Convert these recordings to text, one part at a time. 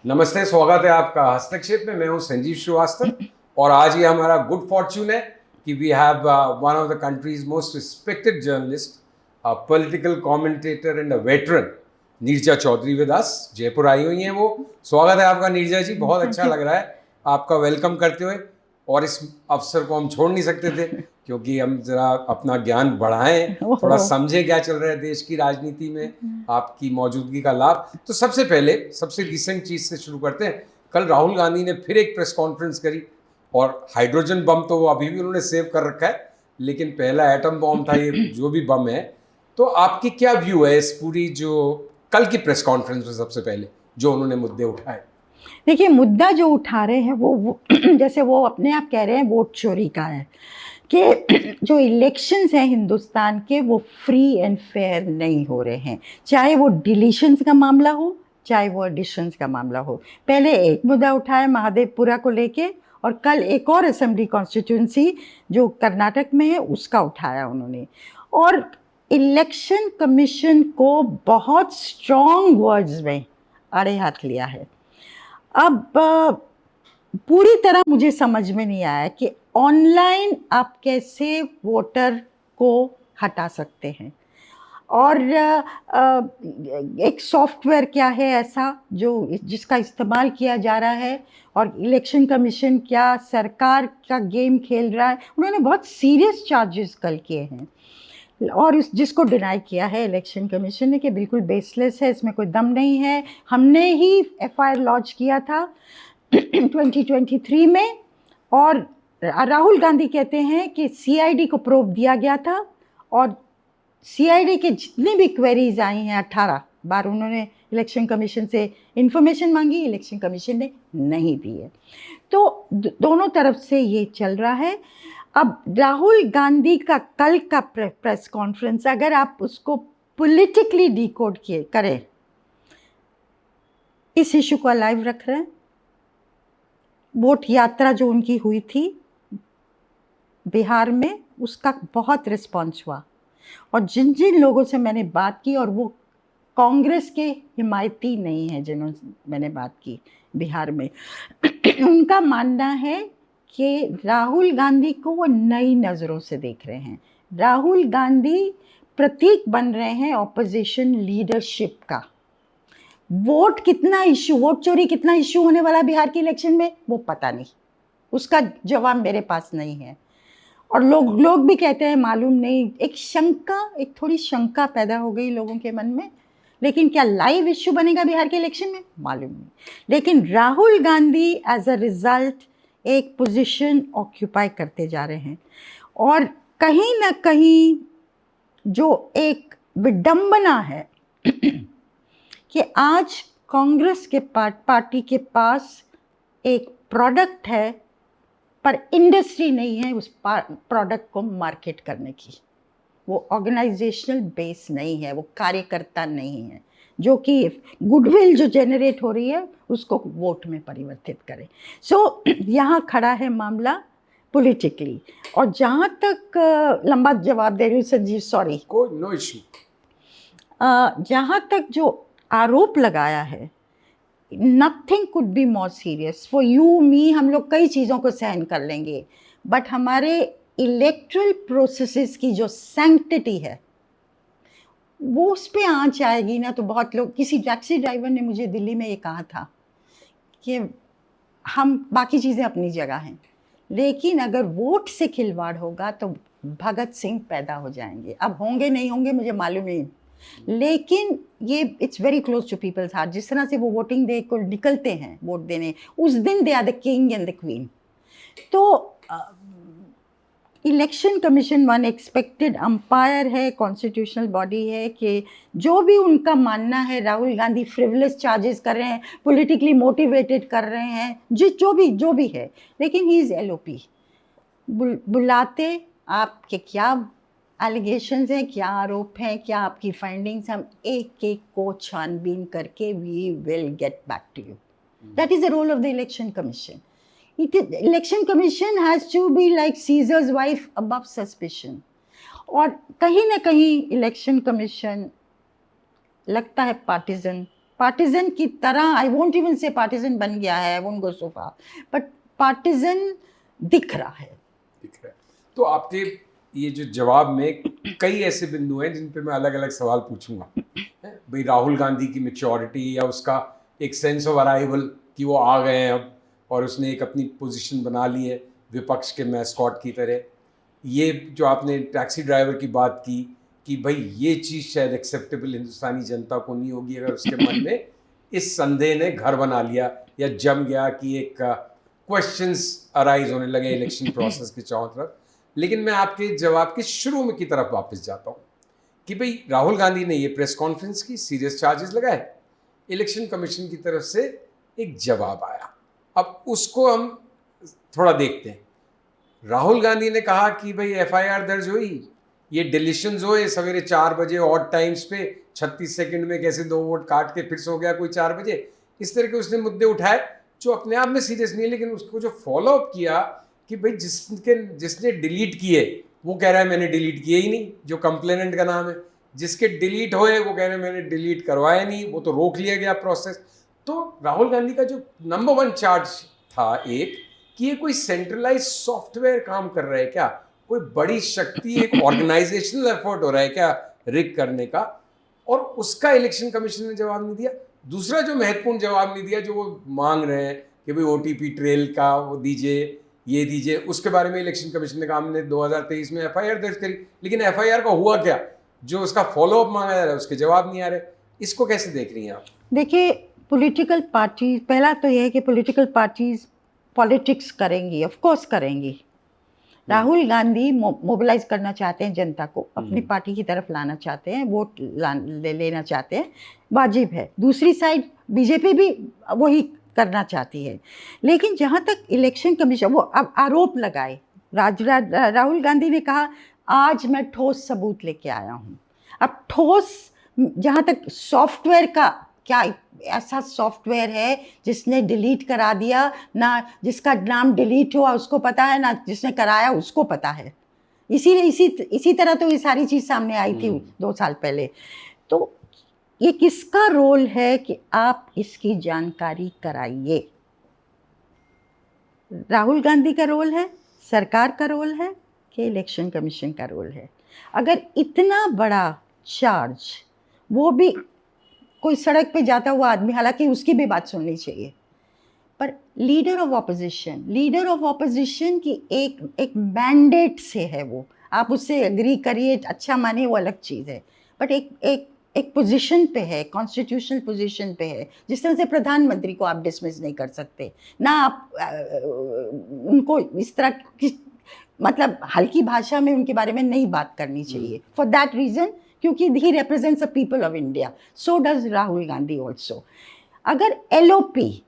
नमस्ते, स्वागत है आपका हस्तक्षेप में। मैं हूं संजीव श्रीवास्तव और आज ये हमारा गुड फॉर्च्यून है कि we have one of the countries most respected journalist, political commentator and a veteran, Neerja Chaudhary with us. Jaipur आई हुई हैं वो। स्वागत है आपका नीरजा जी, बहुत अच्छा लग रहा है आपका वेलकम करते हुए। और इस अवसर को हम छोड़ नहीं सकते थे क्योंकि हम जरा अपना ज्ञान बढ़ाएं, थोड़ा समझें क्या चल रहा है देश की राजनीति में, आपकी मौजूदगी का लाभ। तो सबसे पहले सबसे रिसेंट चीज से शुरू करते हैं। कल राहुल गांधी ने फिर एक प्रेस कॉन्फ्रेंस करी और हाइड्रोजन बम तो वो अभी भी उन्होंने सेव कर रखा है, लेकिन पहला एटम बम था ये जो भी बम है। तो आपकी क्या व्यू है इस पूरी जो कल की प्रेस कॉन्फ्रेंस में सबसे पहले जो उन्होंने मुद्दे उठाए? देखिए, मुद्दा जो उठा रहे हैं वो जैसे वो अपने आप कह रहे हैं वोट चोरी का है कि जो इलेक्शंस हैं हिंदुस्तान के वो फ्री एंड फेयर नहीं हो रहे हैं, चाहे वो डिलीशंस का मामला हो चाहे वो एडिशंस का मामला हो। पहले एक मुद्दा उठाया महादेवपुरा को लेके और कल एक और असेंबली कॉन्स्टिट्यूंसी जो कर्नाटक में है उसका उठाया उन्होंने। और इलेक्शन कमीशन को बहुत स्ट्रॉन्ग वर्ड्स में आड़े हाथ लिया है। अब पूरी तरह मुझे समझ में नहीं आया कि ऑनलाइन आप कैसे वोटर को हटा सकते हैं और एक सॉफ्टवेयर क्या है ऐसा जो जिसका इस्तेमाल किया जा रहा है और इलेक्शन कमीशन क्या सरकार का गेम खेल रहा है। उन्होंने बहुत सीरियस चार्जेस कल किए हैं और जिसको डिनाई किया है इलेक्शन कमीशन ने कि बिल्कुल बेसलेस है, इसमें कोई दम नहीं है। हमने ही एफआईआर लॉन्च किया था 2023 में और राहुल गांधी कहते हैं कि सीआईडी को प्रोब दिया गया था और सीआईडी के जितनी भी क्वेरीज आई हैं 18 बार उन्होंने इलेक्शन कमीशन से इंफॉर्मेशन मांगी, इलेक्शन कमीशन ने नहीं दी है। तो दोनों तरफ से ये चल रहा है। अब राहुल गांधी का कल का प्रेस कॉन्फ्रेंस अगर आप उसको पॉलिटिकली डिकोड किए करें, इस इशू को लाइव रख रहे हैं। वोट यात्रा जो उनकी हुई थी बिहार में उसका बहुत रिस्पॉन्स हुआ और जिन जिन लोगों से मैंने बात की और वो कांग्रेस के हिमायती नहीं हैं जिन्होंने मैंने बात की बिहार में उनका मानना है कि राहुल गांधी को वो नई नज़रों से देख रहे हैं। राहुल गांधी प्रतीक बन रहे हैं ऑपोजिशन लीडरशिप का। वोट चोरी कितना इशू होने वाला बिहार के इलेक्शन में वो पता नहीं, उसका जवाब मेरे पास नहीं है। और लोग भी कहते हैं मालूम नहीं, एक थोड़ी शंका पैदा हो गई लोगों के मन में। लेकिन क्या लाइव इश्यू बनेगा बिहार के इलेक्शन में मालूम नहीं। लेकिन Rahul Gandhi as a result एक पोजीशन ऑक्यूपाई करते जा रहे हैं और कहीं ना कहीं जो एक विडंबना है कि आज कांग्रेस के पार्टी के पास एक प्रोडक्ट है पर इंडस्ट्री नहीं है उस प्रोडक्ट को मार्केट करने की। वो ऑर्गेनाइजेशनल बेस नहीं है, वो कार्यकर्ता नहीं है जो कि गुडविल जो जनरेट हो रही है उसको वोट में परिवर्तित करे। सो यहाँ खड़ा है मामला पॉलिटिकली। और जहाँ तक लंबा जवाब दे रही हूँ संजीव, सॉरी, कोई नो इशू। जहाँ तक जो आरोप लगाया है, nothing could be more serious for you me. हम लोग कई चीज़ों को सहन कर लेंगे बट हमारे इलेक्ट्रल प्रोसेसेस की जो सैंक्टिटी है वो उस पर आँच आएगी ना तो बहुत लोग। किसी टैक्सी ड्राइवर ने मुझे दिल्ली में ये कहा था कि हम बाकी चीज़ें अपनी जगह हैं लेकिन अगर वोट से खिलवाड़ होगा तो भगत सिंह पैदा हो जाएंगे। अब होंगे नहीं होंगे मुझे मालूम नहीं, लेकिन ये it's very close to people's heart. जिस तरह से वो वोटिंग डे को निकलते हैं वोट देने, उस दिन they are the king and the queen. तो election commission one expected umpire है, कॉन्स्टिट्यूशनल बॉडी है कि जो भी उनका मानना है राहुल गांधी फ्रिवलेस चार्जेस कर रहे हैं, पॉलिटिकली मोटिवेटेड कर रहे हैं, जो भी है, लेकिन ही इज़ एलओपी। बुलाते आपके क्या एलिगेशंस हैं, क्या आरोप हैं, क्या आपकी फाइंडिंग्स, हम एक एक को छानबीन करके we will get back to you. That is the role of the election commission. Election Commission has to be like Caesar's wife above suspicion. और कहीं ना कहीं इलेक्शन कमीशन लगता है पार्टीजन पार्टिजन की तरह, आई वोंट इवन से partisan बन गया है, I won't go so far, but partisan दिख रहा है। दिख रहा है। तो आपके ये जो जवाब में कई ऐसे बिंदु हैं जिन पे मैं अलग अलग सवाल पूछूंगा। भाई राहुल गांधी की मैच्योरिटी या उसका एक सेंस ऑफ अराइवल कि वो आ गए हैं अब और उसने एक अपनी पोजीशन बना ली है विपक्ष के मैस्कॉट की तरह। ये जो आपने टैक्सी ड्राइवर की बात की कि भाई ये चीज़ शायद एक्सेप्टेबल हिंदुस्तानी जनता को नहीं होगी अगर उसके मन में इस संदेह ने घर बना लिया या जम गया कि एक क्वेश्चंस अराइज होने लगे इलेक्शन प्रोसेस के चारों तरफ। लेकिन मैं आपके जवाब के शुरू में की तरफ वापस जाता हूँ कि भाई राहुल गांधी ने ये प्रेस कॉन्फ्रेंस की, सीरियस चार्जेस लगाए, इलेक्शन कमीशन की तरफ से एक जवाब आया। अब उसको हम थोड़ा देखते हैं। राहुल गांधी ने कहा कि भाई एफआईआर दर्ज हुई, ये डिलीशंस हुए सवेरे 4 बजे ऑड टाइम्स पे, 36 सेकंड में कैसे 2 वोट काट के फिर से हो गया कोई 4 बजे, इस तरह के उसने मुद्दे उठाए जो अपने आप में सीरियस नहीं है। लेकिन उसको जो फॉलो अप किया कि भाई जिसने डिलीट किए वो कह रहा है मैंने डिलीट किए ही नहीं, जो कंप्लेनेंट का नाम है। जिसके डिलीट होए वो कह रहे हैं मैंने डिलीट करवाया नहीं, वो तो रोक लिया गया प्रोसेस। तो राहुल गांधी का जो नंबर 1 चार्ज था एक कि ये कोई सेंट्रलाइज सॉफ्टवेयर काम कर रहा है क्या, कोई बड़ी शक्ति, एक ऑर्गेनाइजेशनल एफर्ट हो रहा है क्या रिग करने का, और उसका इलेक्शन कमीशन ने जवाब नहीं दिया। दूसरा जो महत्वपूर्ण जवाब नहीं दिया जो वो मांग रहे हैं कि भाई ओटीपी ट्रेल का वो दीजिए, ये दीजिए, उसके बारे में इलेक्शन कमीशन ने कहा हमने 2023 में एफआईआर दर्ज करी, लेकिन एफआईआर का हुआ क्या, जो उसका फॉलो अप मांगा जा रहा है उसके जवाब नहीं आ रहे। इसको कैसे देख रही हैं आप? देखिए, पॉलिटिकल पार्टी, पहला तो यह है कि पॉलिटिकल पार्टीज पॉलिटिक्स करेंगी, ऑफ कोर्स करेंगी। राहुल गांधी मोबिलाइज करना चाहते हैं जनता को, अपनी पार्टी की तरफ लाना चाहते हैं, वोट लेना चाहते हैं, वाजिब है। दूसरी साइड बीजेपी भी वही करना चाहती है। लेकिन जहाँ तक इलेक्शन कमीशन, वो अब आरोप लगाए, राहुल गांधी ने कहा आज मैं ठोस सबूत लेके आया हूँ। अब ठोस, जहाँ तक सॉफ्टवेयर का, क्या ऐसा सॉफ्टवेयर है जिसने डिलीट करा दिया, ना जिसका नाम डिलीट हुआ उसको पता है, ना जिसने कराया उसको पता है। इसी तरह तो ये सारी चीज़ सामने आई थी 2 साल पहले। तो ये किसका रोल है कि आप इसकी जानकारी कराइए? राहुल गांधी का रोल है, सरकार का रोल है, कि इलेक्शन कमीशन का रोल है? अगर इतना बड़ा चार्ज, वो भी कोई सड़क पे जाता हुआ आदमी, हालांकि उसकी भी बात सुननी चाहिए, पर लीडर ऑफ ऑपोजिशन की एक मैंडेट से है वो, आप उससे एग्री करिए, अच्छा मानिए, वो अलग चीज़ है, बट एक पोजीशन पे है, कॉन्स्टिट्यूशनल पोजीशन पे है। जिस तरह से प्रधानमंत्री को आप डिसमिस नहीं कर सकते, ना आप उनको इस तरह की, मतलब हल्की भाषा में उनके बारे में नहीं बात करनी चाहिए, फॉर दैट रीज़न, क्योंकि ही represents the people of India, so does Rahul Gandhi also. अगर एलओपी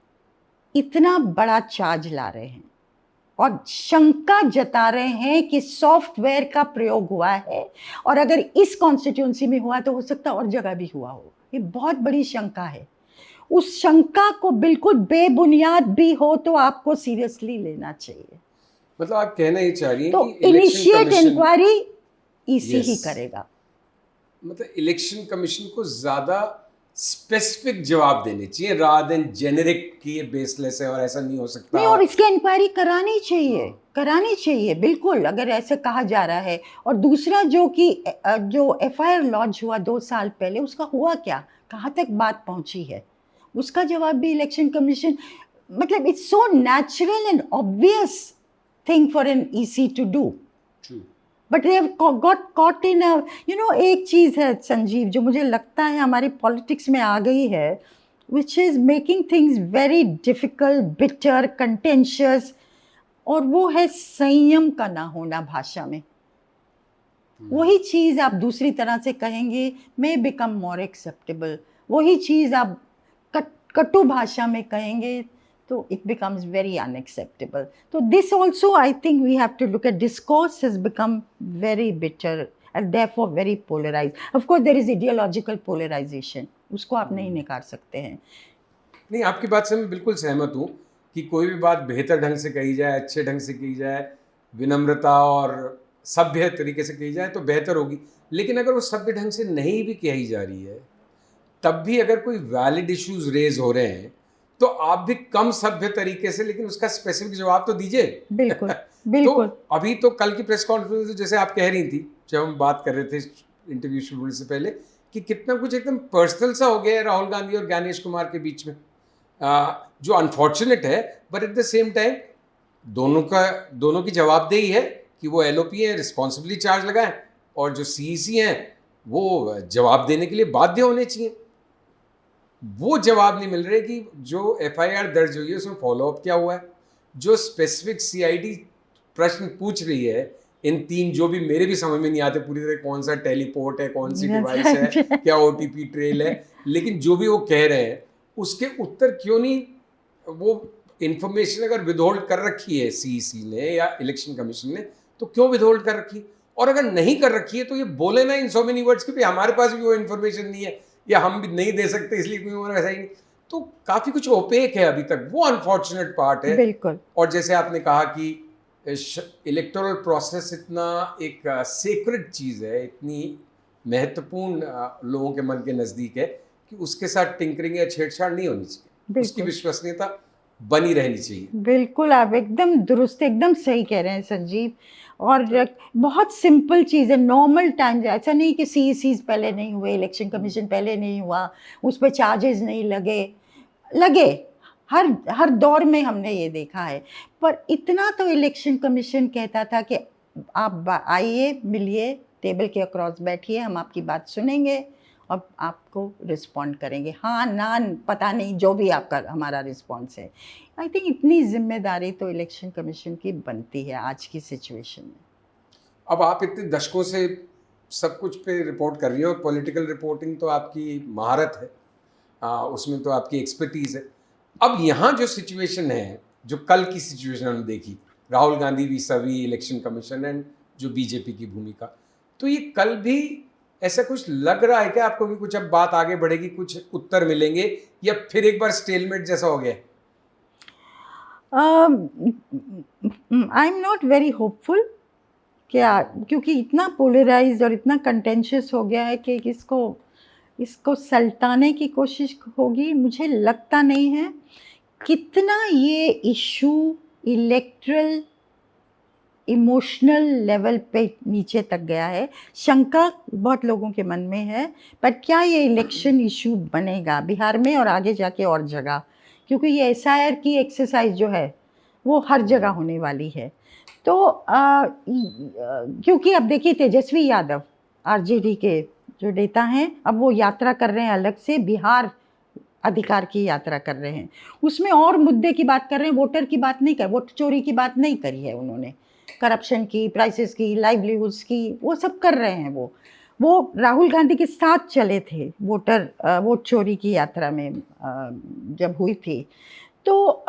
इतना बड़ा चार्ज ला रहे हैं और शंका जता रहे हैं कि सॉफ्टवेयर का प्रयोग हुआ है, और अगर इस कॉन्स्टिट्यूंसी में हुआ तो हो सकता है और जगह भी हुआ हो, ये बहुत बड़ी शंका है। उस शंका को बिल्कुल बेबुनियाद भी हो तो आपको सीरियसली लेना चाहिए। मतलब आप कहना ही चाह रही हैं तो कि इनिशिएट इंक्वायरी ईसी ही Yes. करेगा। मतलब इलेक्शन कमीशन को ज्यादा स्पेसिफिक जवाब देने चाहिए रादर देन जेनेरिक कि ये बेसलेस है और ऐसा नहीं हो सकता। नहीं, और इसकी इंक्वायरी करानी चाहिए बिल्कुल, अगर ऐसे कहा जा रहा है। और दूसरा जो एफआईआर लॉन्च हुआ 2 साल पहले, उसका हुआ क्या, कहाँ तक बात पहुंची है, उसका जवाब भी इलेक्शन कमीशन, मतलब it's so natural and obvious thing for an EC to do, but they have got caught in a, एक चीज़ है संजीव जो मुझे लगता है हमारी पॉलिटिक्स में आ गई है, which is making things very difficult, bitter, contentious, और वो है संयम का ना होना भाषा में। वही चीज़ आप दूसरी तरह से कहेंगे, मे बिकम मोर एक्सेप्टेबल, वही चीज़ आप कटु भाषा में कहेंगे तो it becomes very unacceptable. So this also, I think we have to look at, discourse has become very bitter and therefore very polarized. Of course there is ideological polarization, उसको आप नहीं निकाल सकते हैं। नहीं, आपकी बात से मैं बिल्कुल सहमत हूँ कि कोई भी बात बेहतर ढंग से कही जाए, अच्छे ढंग से कही जाए, विनम्रता और सभ्य तरीके से कही जाए तो बेहतर होगी। लेकिन अगर वो सभ्य ढंग से नहीं भी कही जा रही है तब भी अगर कोई वैलिड इश्यूज रेज हो रहे हैं तो आप भी कम सभ्य तरीके से लेकिन उसका स्पेसिफिक जवाब तो दीजिए। बिल्कुल तो बिल्कुल। अभी तो कल की प्रेस कॉन्फ्रेंस में जैसे आप कह रही थी जब हम बात कर रहे थे इंटरव्यू शुरू होने से पहले कि कितना कुछ एकदम पर्सनल सा हो गया है राहुल गांधी और ज्ञानेश कुमार के बीच में, जो अनफॉर्चुनेट है, but at the same time दोनों की जवाबदेही है कि वो एलओपी है, रिस्पॉन्सिबली चार्ज लगाएं, और जो सीईसी हैं वो जवाब देने के लिए बाध्य होने चाहिए। वो जवाब नहीं मिल रहे कि जो एफआईआर दर्ज हुई है उसमें फॉलोअप क्या हुआ है, जो स्पेसिफिक सीआईडी प्रश्न पूछ रही है इन तीन, जो भी मेरे भी समझ में नहीं आते पूरी तरह, कौन सा टेलीपोर्ट है, कौन सी डिवाइस है, क्या ओटीपी ट्रेल है, लेकिन जो भी वो कह रहे हैं उसके उत्तर क्यों नहीं, वो इंफॉर्मेशन अगर विदहोल्ड कर रखी है सीईसी ने या इलेक्शन कमीशन ने तो क्यों विदहोल्ड कर रखी, और अगर नहीं कर रखी है तो ये बोले ना इन सो मेनी वर्ड्स कि हमारे पास भी वो इन्फॉर्मेशन नहीं है या हम भी नहीं दे सकते इसलिए क्योंकि हमारा वैसा ही नहीं। तो काफ़ी कुछ ओपेक है अभी तक, वो अनफॉर्चुनेट पार्ट है। बिल्कुल। और जैसे आपने कहा कि इलेक्टोरल प्रोसेस इतना एक सेक्रेड चीज़ है, इतनी महत्वपूर्ण लोगों के मन के नज़दीक है कि उसके साथ टिंकरिंग या छेड़छाड़ नहीं होनी चाहिए, उसकी विश्वसनीयता बनी रहनी चाहिए। बिल्कुल, आप एकदम दुरुस्त, एकदम सही कह रहे हैं संजीव। और बहुत सिंपल चीज़ है, नॉर्मल टाइम, ऐसा नहीं कि सीईसीज पहले नहीं हुए, इलेक्शन कमीशन पहले नहीं हुआ, उस पर चार्जेस नहीं लगे हर दौर में हमने ये देखा है। पर इतना तो इलेक्शन कमीशन कहता था कि आप आइए, मिलिए, टेबल के अक्रॉस बैठिए, हम आपकी बात सुनेंगे और आपको रिस्पॉन्ड करेंगे, हाँ ना पता नहीं, जो भी आपका हमारा रिस्पॉन्स है। आई थिंक इतनी जिम्मेदारी तो इलेक्शन कमीशन की बनती है आज की सिचुएशन में। अब आप इतने दशकों से सब कुछ पे रिपोर्ट कर रही हो और पॉलिटिकल रिपोर्टिंग तो आपकी महारत है, उसमें तो आपकी एक्सपर्टीज़ है। अब यहाँ जो सिचुएशन है, जो कल की सिचुएशन हमने देखी, राहुल गांधी वी सभी इलेक्शन कमीशन एंड जो बीजेपी की भूमिका, तो ये कल भी ऐसा कुछ लग रहा है क्या आपको कि कुछ अब बात आगे बढ़ेगी, कुछ उत्तर मिलेंगे, या फिर एक बार स्टेलमेट जैसा हो गया? I am not very hopeful, क्या, क्योंकि इतना पोलराइज और इतना कंटेंशियस हो गया है कि इसको सल्टाने की कोशिश होगी, मुझे लगता नहीं है। कितना ये इशू इलेक्ट्रल इमोशनल लेवल पे नीचे तक गया है, शंका बहुत लोगों के मन में है, पर क्या ये इलेक्शन इशू बनेगा बिहार में और आगे जाके और जगह, क्योंकि ये एसआईआर की एक्सरसाइज जो है वो हर जगह होने वाली है। तो क्योंकि अब देखिए तेजस्वी यादव आरजेडी के जो नेता हैं, अब वो यात्रा कर रहे हैं, अलग से बिहार अधिकार की यात्रा कर रहे हैं, उसमें और मुद्दे की बात कर रहे हैं, वोटर की बात नहीं कर, वोट चोरी की बात नहीं करी है उन्होंने, करप्शन की, प्राइसेस की, लाइवलीहुड्स की, वो सब कर रहे हैं। वो राहुल गांधी के साथ चले थे वोट चोरी की यात्रा में जब हुई थी। तो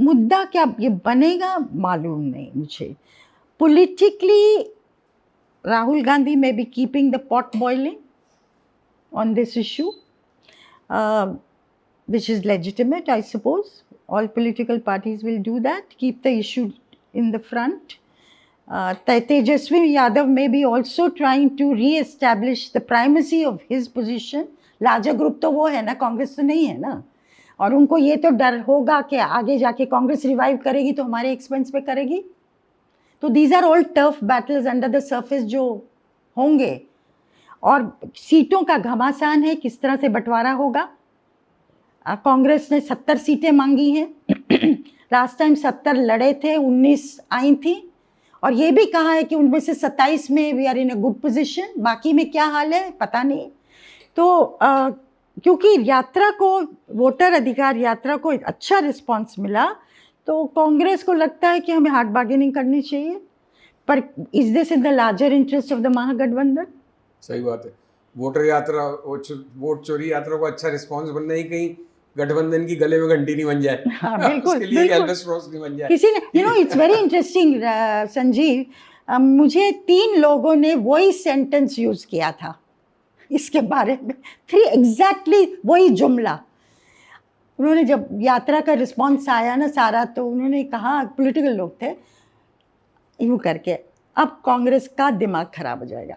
मुद्दा क्या ये बनेगा मालूम नहीं मुझे। Politically, Rahul Gandhi may be keeping the pot boiling on this issue, which is legitimate, I suppose. All political parties will do that, keep the issue in the front. Tejasvi Yadav may be also trying to re-establish the primacy of his position. Larger group तो वो है ना, कांग्रेस तो नहीं है ना, और उनको ये तो डर होगा कि आगे जाके कांग्रेस रिवाइव करेगी तो हमारे एक्सपेंस पे करेगी। तो these are all tough battles under the surface जो होंगे, और सीटों का घमासान है, किस तरह से बंटवारा होगा। कांग्रेस ने 70 सीटें मांगी हैं, लास्ट टाइम 70 लड़े थे, 19 आई थी, और ये भी कहा है कि उनमें से 27 में we are in a good position, बाकी में क्या हाल है पता नहीं। तो क्योंकि यात्रा को, वोटर अधिकार यात्रा को एक अच्छा रिस्पांस मिला, तो कांग्रेस को लगता है कि हमें हार्ड बार्गेनिंग करनी चाहिए, पर is this in the larger interest of the Mahagathbandhan? सही बात है। वोटर यात्रा, वोट चोरी यात्रा को अच्छा रिस्पांस बनना ही कहीं गठबंधन की गले में घंटी नहीं बन जाए। हाँ, बिल्कुल, उसके लिए एल्विस प्रेस्ली नहीं बन जाए। किसी ने इट्स वेरी इंटरेस्टिंग संजीव, मुझे 3 लोगों ने वही सेंटेंस यूज किया था इसके बारे में, 3 एग्जैक्टली वही जुमला। उन्होंने जब यात्रा का रिस्पांस आया ना सारा, तो उन्होंने कहा, पॉलिटिकल लोग थे, यूँ करके, अब कांग्रेस का दिमाग खराब हो जाएगा।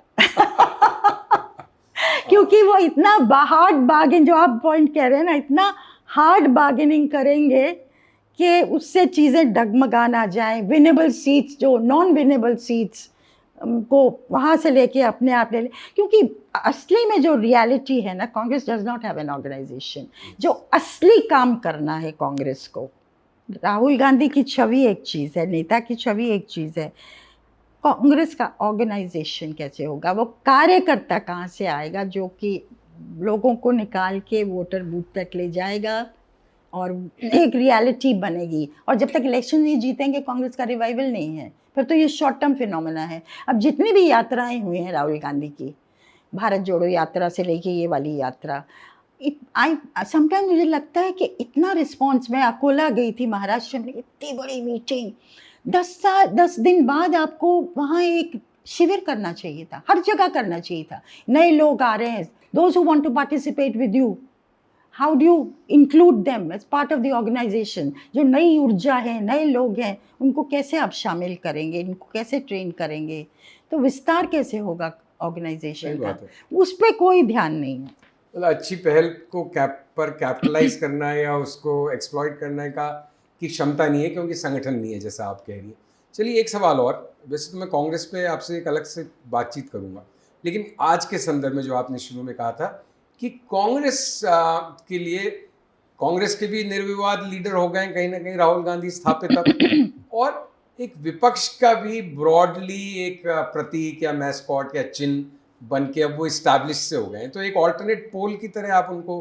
क्योंकि वो इतना हार्ड बार्गेन, जो आप पॉइंट कह रहे हैं ना, इतना हार्ड बार्गेनिंग करेंगे कि उससे चीज़ें डगमगा ना जाए। विनेबल सीट्स, जो नॉन विनेबल सीट्स को वहाँ से लेके अपने आप ले लें, क्योंकि असली में जो रियलिटी है ना, Congress does not have an organisation. जो असली काम करना है कांग्रेस को, राहुल गांधी की छवि एक चीज़ है, नेता की छवि एक चीज़ है, कांग्रेस का ऑर्गेनाइजेशन कैसे होगा, वो कार्यकर्ता कहाँ से आएगा जो कि लोगों को निकाल के वोटर बूथ तक ले जाएगा और एक रियलिटी बनेगी। और जब तक इलेक्शन नहीं जीतेंगे कांग्रेस का रिवाइवल नहीं है, फिर तो ये शॉर्ट टर्म फिनोमेना है। अब जितनी भी यात्राएं हुई हैं राहुल गांधी की, भारत जोड़ो यात्रा से लेके ये वाली यात्रा, समटाइम मुझे लगता है कि इतना रिस्पॉन्स, मैं अकोला गई थी महाराष्ट्र में, इतनी बड़ी मीटिंग, 10 दिन बाद आपको वहाँ एक शिविर करना चाहिए था, हर जगह करना चाहिए था। नए लोग आ रहे हैं, those who want to participate with you, how do you include them as part of the organisation. जो नई ऊर्जा है, नए लोग हैं, उनको कैसे आप शामिल करेंगे, इनको कैसे ट्रेन करेंगे, तो विस्तार कैसे होगा ऑर्गेनाइजेशन का, उस पर कोई ध्यान नहीं है। मतलब अच्छी पहल को कैपिटलाइज करना है या उसको एक्सप्लॉइट करने का की क्षमता नहीं है, क्योंकि संगठन नहीं है, जैसा आप कह रही हैं। चलिए एक सवाल और, वैसे तो मैं कांग्रेस पे आपसे एक अलग से बातचीत करूंगा, लेकिन आज के संदर्भ में जो आपने शुरू में कहा था कि कांग्रेस के लिए, कांग्रेस के भी निर्विवाद लीडर हो गए कहीं ना कहीं राहुल गांधी स्थापित अब, और एक विपक्ष का भी ब्रॉडली एक प्रतीक या मैस्कॉट या चिन्ह बन के अब वो इस्टेब्लिश से हो गए हैं। तो एक ऑल्टरनेट पोल की तरह आप उनको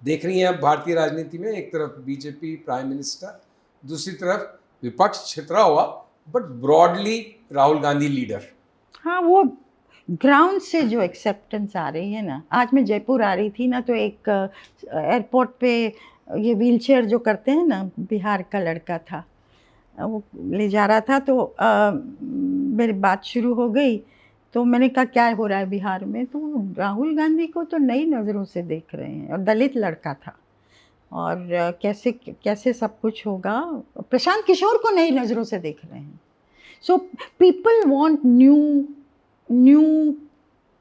देख रही हैं अब भारतीय राजनीति में, एक तरफ बीजेपी प्राइम मिनिस्टर, दूसरी तरफ विपक्ष छितरा हुआ but broadly Rahul Gandhi leader. हाँ, वो ग्राउंड से जो एक्सेप्टेंस आ रही है ना, आज मैं जयपुर आ रही थी ना, तो एक एयरपोर्ट पे ये व्हीलचेयर जो करते हैं ना, बिहार का लड़का था, वो ले जा रहा था, तो मेरी बात शुरू हो गई, तो मैंने कहा क्या हो रहा है बिहार में, तो राहुल गांधी को तो नई नज़रों से देख रहे हैं, और दलित लड़का था, और कैसे कैसे सब कुछ होगा, प्रशांत किशोर को नई नज़रों से देख रहे हैं। सो पीपल वांट न्यू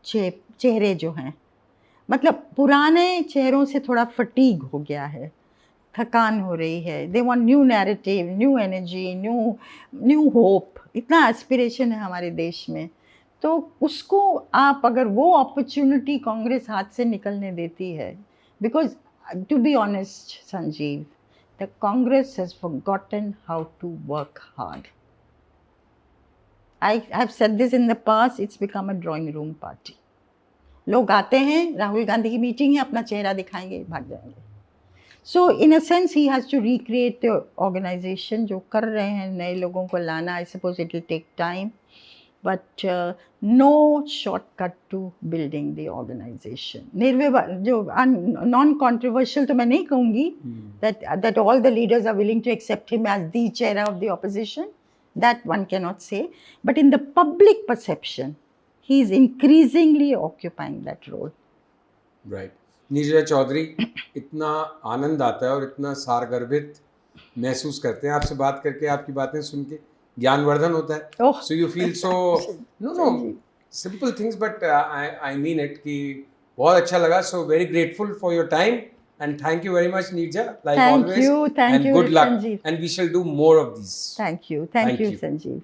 चेहरे जो हैं, मतलब पुराने चेहरों से थोड़ा फटीग हो गया है, थकान हो रही है। They want new narrative, new energy, new hope. इतना एस्पिरेशन है हमारे देश में, तो उसको आप अगर वो अपॉर्चुनिटी कांग्रेस हाथ से निकलने देती है, because to be honest Sanjeev, the Congress has forgotten how to work hard. I have said this in the past, it's become a drawing room party. लोग आते हैं, राहुल गांधी की मीटिंग है, अपना चेहरा दिखाएंगे, भाग जाएंगे। So in a sense he has to recreate the organization, जो कर रहे हैं नए लोगों को लाना। I suppose it will take time, but no shortcut to building the organization. जो non-controversial तो मैं नहीं कहूँगी, that all the leaders are willing to accept him as the chair of the opposition. That one cannot say, but in the public perception, he is increasingly occupying that role. Right. Neerja Chaudhary, इतना आनंद आता है और इतना सारगर्भित महसूस करते हैं आपसे बात करके, आपकी बातें सुन के ज्ञानवर्धन होता है। So you feel so no simple things, but I mean it कि बहुत अच्छा लगा। So very grateful for your time. And thank you very much, Neerja, like always. Thank you, and good luck. Sanjeev. And we shall do more of these. Thank you, Sanjeev.